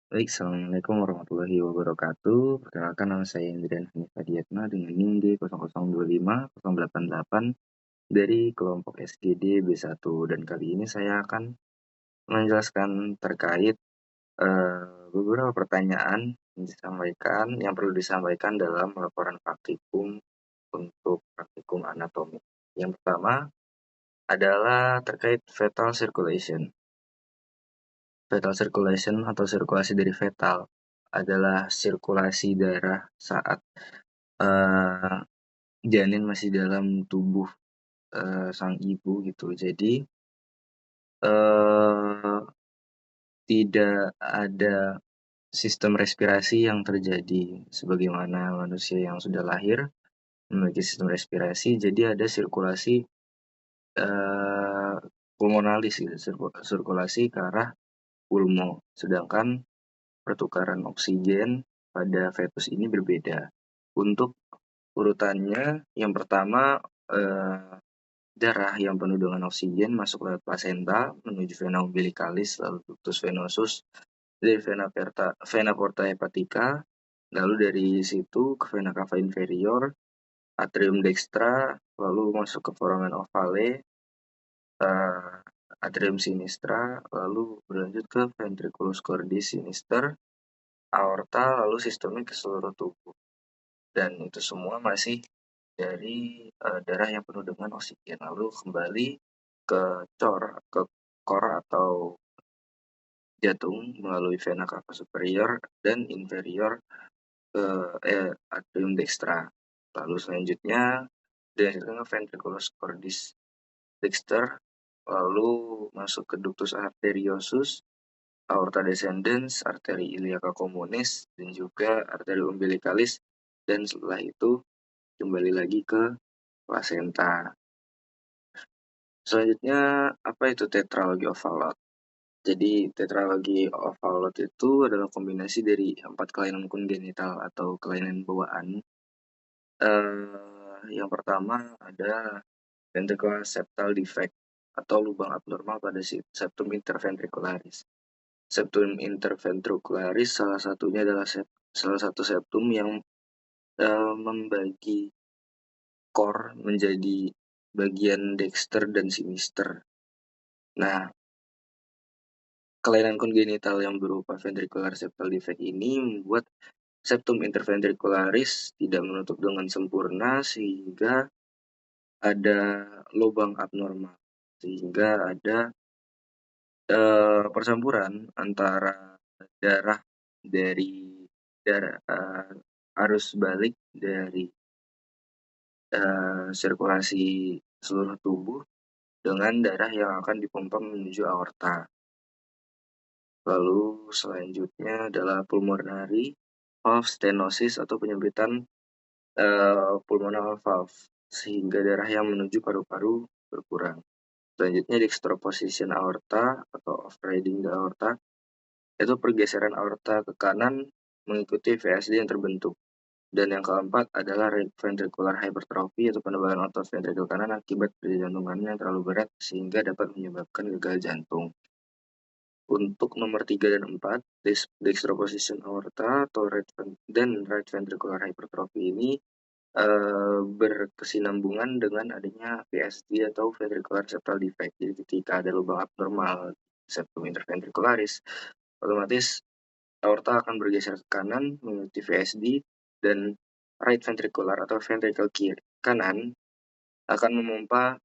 Baik, Assalamualaikum warahmatullahi wabarakatuh. Perkenalkan nama saya Indrian Hanif Adiatma dengan NIM D0025-088 dari kelompok SGD B1 dan kali ini saya akan menjelaskan terkait beberapa pertanyaan yang perlu disampaikan dalam laporan praktikum untuk praktikum anatomi. Yang pertama adalah terkait fetal circulation. Fetal circulation atau sirkulasi dari fetal adalah sirkulasi darah saat uh, janin masih dalam tubuh sang ibu gitu. Jadi uh, tidak ada sistem respirasi yang terjadi sebagaimana manusia yang sudah lahir memiliki sistem respirasi. Jadi ada sirkulasi uh, pulmonalis gitu, sirkulasi ke arah pulmo. Sedangkan pertukaran oksigen pada fetus ini berbeda. Untuk urutannya, yang pertama darah yang penuh dengan oksigen masuk lewat plasenta menuju vena umbilicalis, lalu ductus venosus, dari vena porta hepatica, lalu dari situ ke vena cava inferior, atrium dextra, lalu masuk ke foramen ovale, atrium sinistra, lalu berlanjut ke ventriculus cordis sinister, aorta, lalu sistemik ke seluruh tubuh. Dan itu semua masih dari darah yang penuh dengan oksigen. Lalu kembali ke core atau jantung melalui vena cava superior dan inferior ke atrium dextra. Lalu selanjutnya dilanjutkan ke ventriculus cordis dexter, lalu masuk ke ductus arteriosus, aorta descendens, arteri iliaca communis, dan juga arteri umbilicalis, dan setelah itu kembali lagi ke plasenta. Selanjutnya, apa itu tetralogi of Fallot? Jadi, tetralogi of Fallot itu adalah kombinasi dari 4 kelainan kongenital atau kelainan bawaan. Yang pertama ada ventricular septal defect atau lubang abnormal pada septum interventricularis. Septum interventricularis salah satunya adalah salah satu septum yang membagi core menjadi bagian dexter dan sinister. Nah, kelainan kongenital yang berupa ventricular septal defect ini membuat septum interventricularis tidak menutup dengan sempurna sehingga ada lubang abnormal, sehingga ada percampuran antara darah dari arus balik dari sirkulasi seluruh tubuh dengan darah yang akan dipompa menuju aorta. Lalu selanjutnya adalah pulmonary valve stenosis atau penyempitan pulmonal valve sehingga darah yang menuju paru-paru berkurang. Selanjutnya dextroposition aorta atau off-riding the aorta, itu pergeseran aorta ke kanan mengikuti VSD yang terbentuk. Dan yang keempat adalah right ventricular hypertrophy atau penebalan otot ventrikel kanan akibat perjantungan yang terlalu berat sehingga dapat menyebabkan gagal jantung. Untuk nomor 3 dan 4, dextroposition aorta atau right ventricular hypertrophy ini berkesinambungan dengan adanya VSD atau ventricular septal defect. Jadi ketika ada lubang abnormal septum interventricularis, otomatis aorta akan bergeser ke kanan mengikuti VSD dan right ventricular atau ventricle kiri kanan akan memompa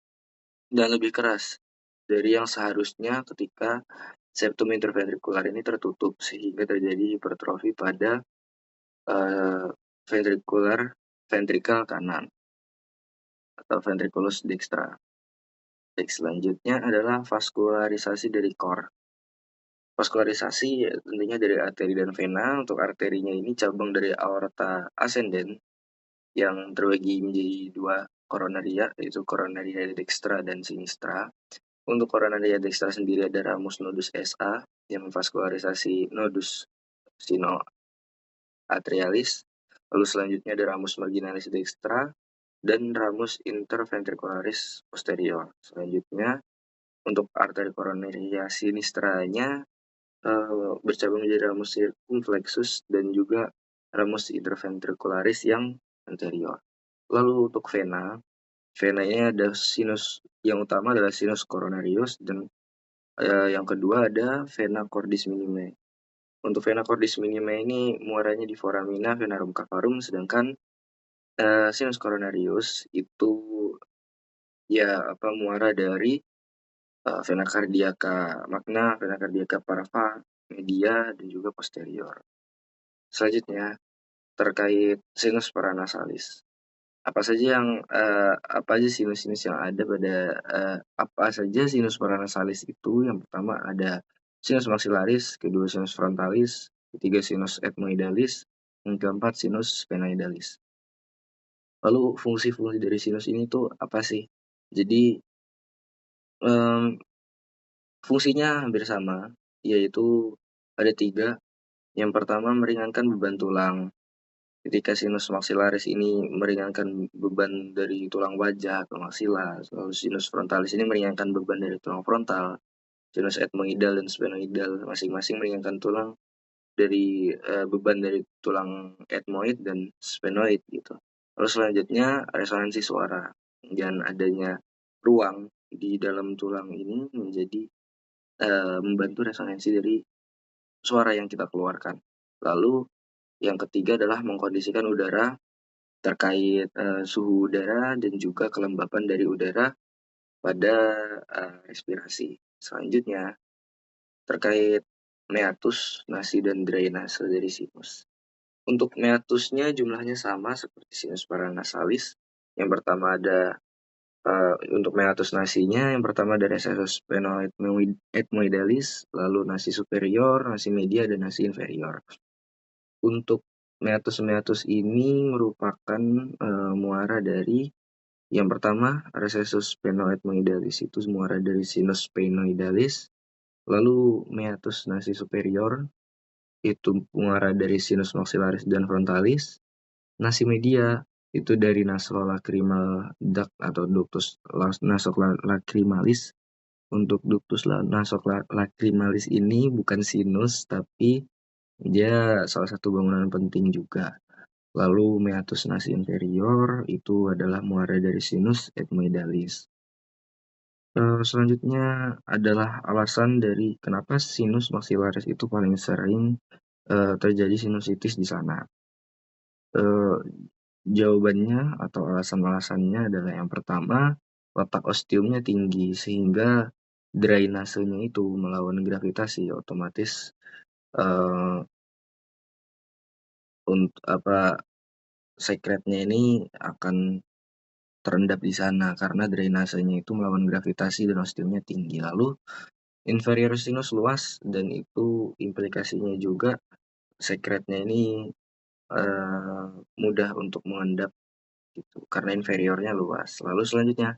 dan lebih keras dari yang seharusnya ketika septum interventrikular ini tertutup sehingga terjadi hipertrofi pada ventrikel kanan atau ventriculus dextra. Selanjutnya adalah vaskularisasi dari core. Vaskularisasi ya, tentunya dari arteri dan vena. Untuk arterinya ini cabang dari aorta ascendens yang terbagi menjadi 2 koronaria, yaitu koronaria dextra dan sinistra. Untuk koronaria dextra sendiri ada ramus nodus SA yang memvaskularisasi nodus sinoatrialis. Lalu selanjutnya ada ramus marginalis dextra dan ramus interventricularis posterior. Selanjutnya untuk arteri koronaria sinistranya bercabang menjadi ramus circumflexus dan juga ramus interventricularis yang anterior. Lalu untuk vena, vena ini ada sinus yang utama adalah sinus coronarius dan yang kedua ada vena cordis minime. Untuk vena cordis minime ini muaranya di foramina venarum cavarum, sedangkan sinus coronarius itu muara dari vena cardiaca magna, vena cardiaca parva, media, dan juga posterior. Selanjutnya, terkait sinus paranasalis. Apa aja sinus-sinus yang ada pada apa saja sinus paranasalis itu? Yang pertama ada sinus maxillaris, kedua sinus frontalis, ketiga sinus ethmoidalis, yang keempat sinus sphenoidalis. Lalu fungsi-fungsi dari sinus ini tuh apa sih? Jadi fungsinya hampir sama, yaitu ada 3. Yang pertama meringankan beban tulang. Ketika sinus maxillaris ini meringankan beban dari tulang wajah atau maksila, lalu sinus frontalis ini meringankan beban dari tulang frontal, sinus ethmoidal dan sphenoidal masing-masing meringankan tulang dari beban dari tulang ethmoid dan sphenoid gitu. Lalu selanjutnya resonansi suara, dan adanya ruang di dalam tulang ini menjadi membantu resonansi dari suara yang kita keluarkan. Lalu yang ketiga adalah mengkondisikan udara terkait suhu udara dan juga kelembapan dari udara pada respirasi. Selanjutnya terkait meatus, nasi, dan drainase dari sinus. Untuk meatusnya jumlahnya sama seperti sinus paranasalis. Yang pertama ada untuk meatus nasinya, yang pertama ada recessus sphenoethmoidalis, lalu nasi superior, nasi media, dan nasi inferior. Untuk meatus-meatus ini merupakan muara dari yang pertama recessus sphenoethmoidalis itu muara dari sinus sphenoidalis, lalu meatus nasi superior itu muara dari sinus maxillaris dan frontalis, nasi media itu dari nasolacrimal duct atau ductus nasolacrimalis. Untuk ductus nasolacrimalis ini bukan sinus, tapi dia salah satu bangunan penting juga. Lalu meatus nasi inferior itu adalah muara dari sinus ethmoidalis. Selanjutnya adalah alasan dari kenapa sinus maxillaris itu paling sering terjadi sinusitis di sana. Jawabannya atau alasan-alasannya adalah yang pertama, letak ostiumnya tinggi sehingga drainasenya itu melawan gravitasi, otomatis sekretnya ini akan terendap di sana karena drainasenya itu melawan gravitasi dan ostiumnya tinggi. Lalu inferior sinus luas dan itu implikasinya juga sekretnya ini mudah untuk mengendap gitu karena inferiornya luas. Lalu selanjutnya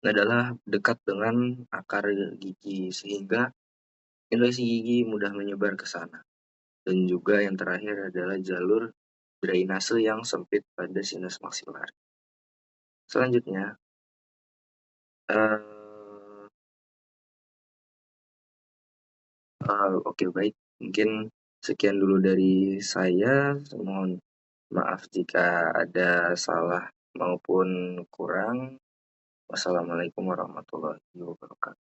adalah dekat dengan akar gigi sehingga infeksi gigi mudah menyebar ke sana. Dan juga yang terakhir adalah jalur drainase yang sempit pada sinus maxillaris. Selanjutnya, oke baik, mungkin sekian dulu dari saya. Mohon maaf jika ada salah maupun kurang. Wassalamualaikum warahmatullahi wabarakatuh.